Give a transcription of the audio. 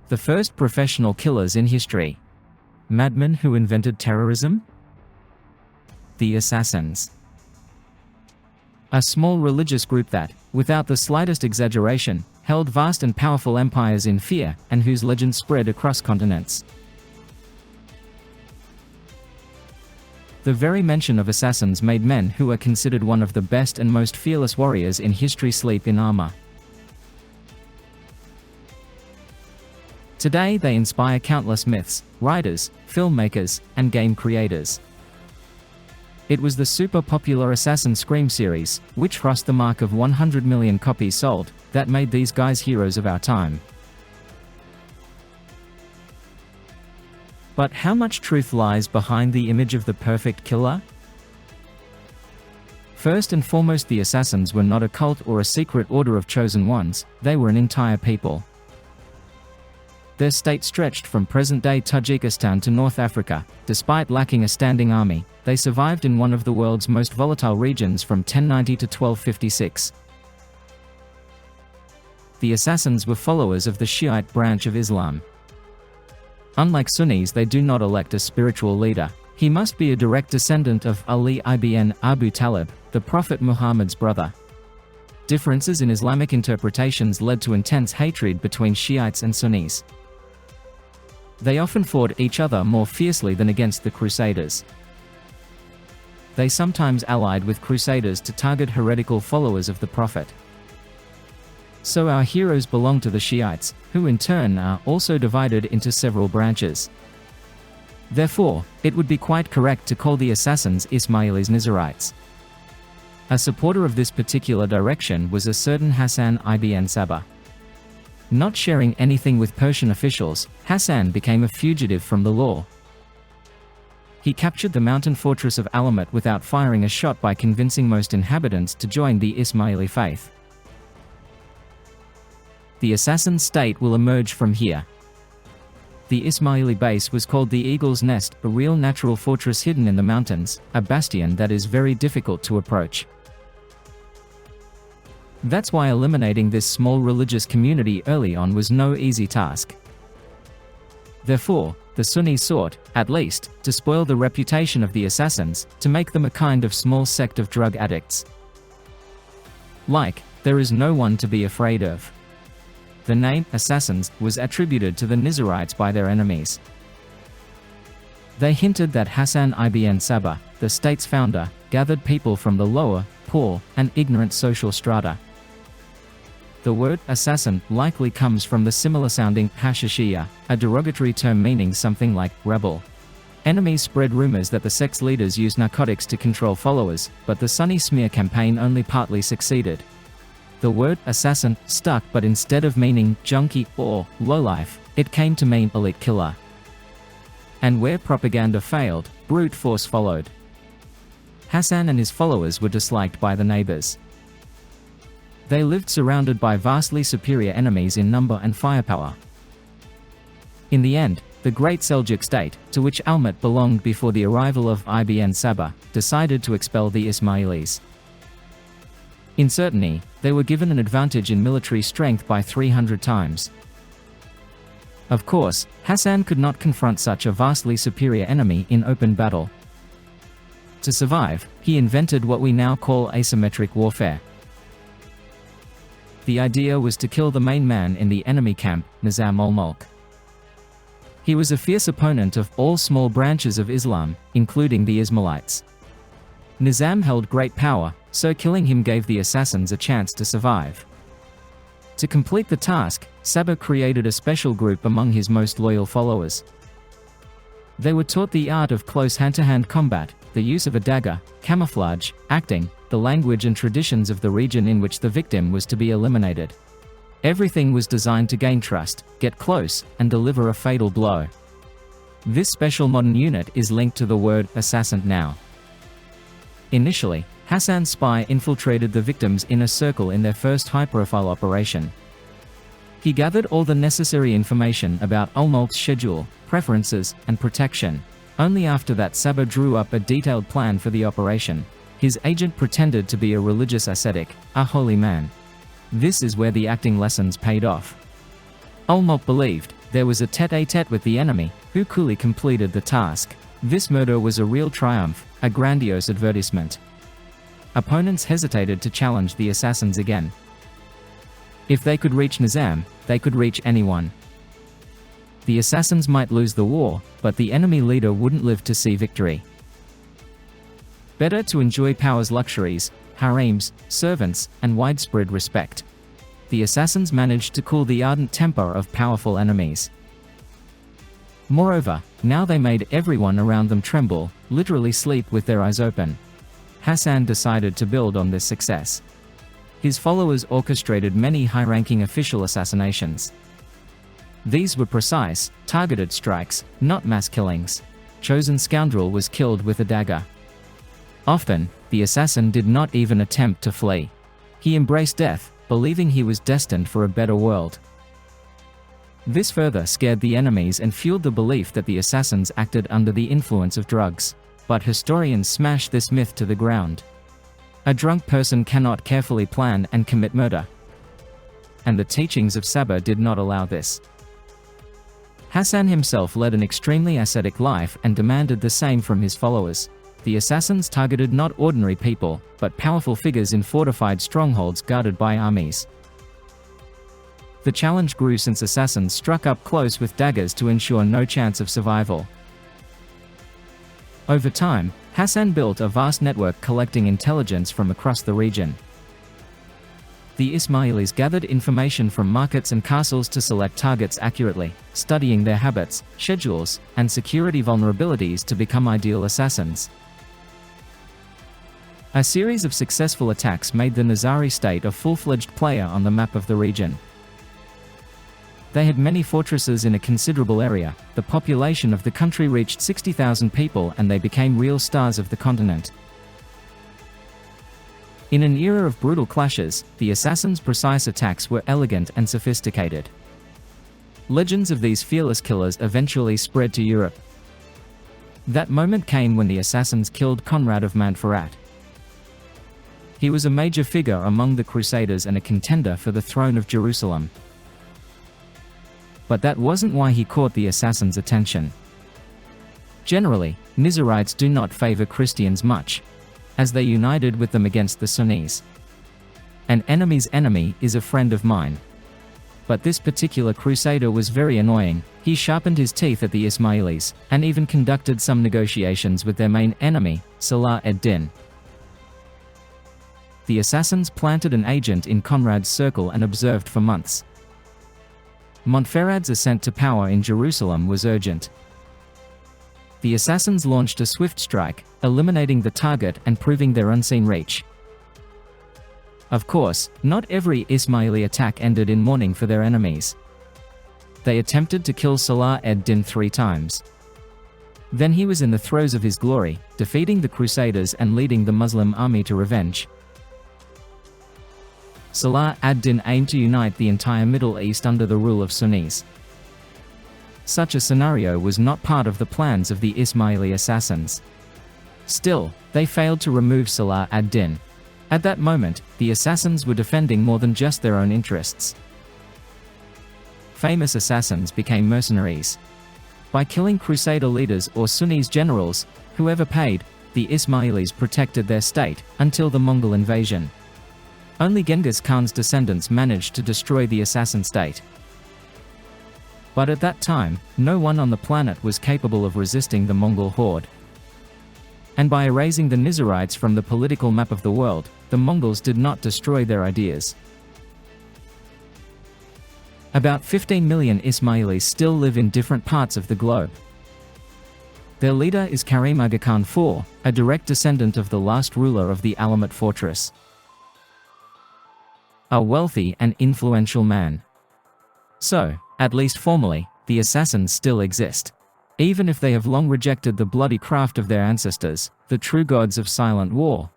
The first professional killers in history. Madmen who invented terrorism? The Assassins. A small religious group that, without the slightest exaggeration, held vast and powerful empires in fear, and whose legend spread across continents. The very mention of assassins made men who are considered one of the best and most fearless warriors in history sleep in armor. Today they inspire countless myths, writers, filmmakers, and game creators. It was the super-popular Assassin's Creed series, which crossed the mark of 100 million copies sold, that made these guys heroes of our time. But how much truth lies behind the image of the perfect killer? First and foremost, the assassins were not a cult or a secret order of chosen ones, they were an entire people. Their state stretched from present-day Tajikistan to North Africa. Despite lacking a standing army, they survived in one of the world's most volatile regions from 1090 to 1256. The assassins were followers of the Shiite branch of Islam. Unlike Sunnis, they do not elect a spiritual leader. He must be a direct descendant of Ali ibn Abu Talib, the Prophet Muhammad's brother. Differences in Islamic interpretations led to intense hatred between Shiites and Sunnis. They often fought each other more fiercely than against the Crusaders. They sometimes allied with Crusaders to target heretical followers of the Prophet. So our heroes belong to the Shiites, who in turn are also divided into several branches. Therefore, it would be quite correct to call the assassins Ismailis Nizarites. A supporter of this particular direction was a certain Hassan ibn Sabah. Not sharing anything with Persian officials, Hassan became a fugitive from the law. He captured the mountain fortress of Alamat without firing a shot by convincing most inhabitants to join the Ismaili faith. The assassin state will emerge from here. The Ismaili base was called the Eagle's Nest, a real natural fortress hidden in the mountains, a bastion that is very difficult to approach. That's why eliminating this small religious community early on was no easy task. Therefore, the Sunnis sought, at least, to spoil the reputation of the assassins, to make them a kind of small sect of drug addicts. Like, there is no one to be afraid of. The name, assassins, was attributed to the Nizarites by their enemies. They hinted that Hassan ibn Sabah, the state's founder, gathered people from the lower, poor, and ignorant social strata. The word assassin likely comes from the similar-sounding hashishiyah, a derogatory term meaning something like rebel. Enemies spread rumors that the sect's leaders used narcotics to control followers, but the Sunni smear campaign only partly succeeded. The word assassin stuck, but instead of meaning junkie or lowlife, it came to mean elite killer. And where propaganda failed, brute force followed. Hassan and his followers were disliked by the neighbors. They lived surrounded by vastly superior enemies in number and firepower. In the end, the Great Seljuk state, to which Alamat belonged before the arrival of Ibn Sabah, decided to expel the Ismailis. In certainty, they were given an advantage in military strength by 300 times. Of course, Hassan could not confront such a vastly superior enemy in open battle. To survive, he invented what we now call asymmetric warfare. The idea was to kill the main man in the enemy camp, Nizam ul-Mulk. He was a fierce opponent of all small branches of Islam, including the Ismailites. Nizam held great power, so killing him gave the assassins a chance to survive. To complete the task, Sabah created a special group among his most loyal followers. They were taught the art of close hand-to-hand combat, the use of a dagger, camouflage, acting, the language and traditions of the region in which the victim was to be eliminated. Everything was designed to gain trust, get close, and deliver a fatal blow. This special modern unit is linked to the word assassin now. Initially, Hassan's spy infiltrated the victim's inner circle in their first high-profile operation. He gathered all the necessary information about ul-Mulk's schedule, preferences, and protection. Only after that Sabah drew up a detailed plan for the operation. His agent pretended to be a religious ascetic, a holy man. This is where the acting lessons paid off. Ul-Mulk believed, There was a tête-à-tête with the enemy, who coolly completed the task. This murder was a real triumph, a grandiose advertisement. Opponents hesitated to challenge the assassins again. If they could reach Nizam, they could reach anyone. The assassins might lose the war, but the enemy leader wouldn't live to see victory. Better to enjoy power's luxuries, harems, servants, and widespread respect. The assassins managed to cool the ardent temper of powerful enemies. Moreover, now they made everyone around them tremble, literally sleep with their eyes open. Hassan decided to build on this success. His followers orchestrated many high-ranking official assassinations. These were precise, targeted strikes, not mass killings. Chosen scoundrel was killed with a dagger. Often, the assassin did not even attempt to flee. He embraced death, believing he was destined for a better world. This further scared the enemies and fueled the belief that the assassins acted under the influence of drugs. But historians smash this myth to the ground. A drunk person cannot carefully plan and commit murder. And the teachings of Sabah did not allow this. Hassan himself led an extremely ascetic life and demanded the same from his followers. The assassins targeted not ordinary people, but powerful figures in fortified strongholds guarded by armies. The challenge grew since assassins struck up close with daggers to ensure no chance of survival. Over time, Hassan built a vast network collecting intelligence from across the region. The Ismailis gathered information from markets and castles to select targets accurately, studying their habits, schedules, and security vulnerabilities to become ideal assassins. A series of successful attacks made the Nizari state a full-fledged player on the map of the region. They had many fortresses in a considerable area. The population of the country reached 60,000 people and they became real stars of the continent. In an era of brutal clashes, the assassins' precise attacks were elegant and sophisticated. Legends of these fearless killers eventually spread to Europe. That moment came when the assassins killed Conrad of Montferrat. He was a major figure among the Crusaders and a contender for the throne of Jerusalem. But that wasn't why he caught the assassins' attention. Generally, Nizarites do not favor Christians much, as they united with them against the Sunnis. An enemy's enemy is a friend of mine. But this particular crusader was very annoying. He sharpened his teeth at the Ismailis, and even conducted some negotiations with their main enemy, Salah ad-Din. The assassins planted an agent in Conrad's circle and observed for months. Montferrat's ascent to power in Jerusalem was urgent. The assassins launched a swift strike, eliminating the target and proving their unseen reach. Of course, not every Ismaili attack ended in mourning for their enemies. They attempted to kill Salah ad-Din 3 times. Then he was in the throes of his glory, defeating the Crusaders and leading the Muslim army to revenge. Salah ad-Din aimed to unite the entire Middle East under the rule of Sunnis. Such a scenario was not part of the plans of the Ismaili assassins. Still, they failed to remove Salah ad-Din. At that moment, the assassins were defending more than just their own interests. Famous assassins became mercenaries. By killing Crusader leaders or Sunnis generals, whoever paid, the Ismailis protected their state until the Mongol invasion. Only Genghis Khan's descendants managed to destroy the assassin state. But at that time, no one on the planet was capable of resisting the Mongol horde. And by erasing the Nizarites from the political map of the world, the Mongols did not destroy their ideas. About 15 million Ismailis still live in different parts of the globe. Their leader is Karim Aga Khan IV, a direct descendant of the last ruler of the Alamut fortress. A wealthy and influential man. So, at least formally, the assassins still exist. Even if they have long rejected the bloody craft of their ancestors, the true gods of silent war,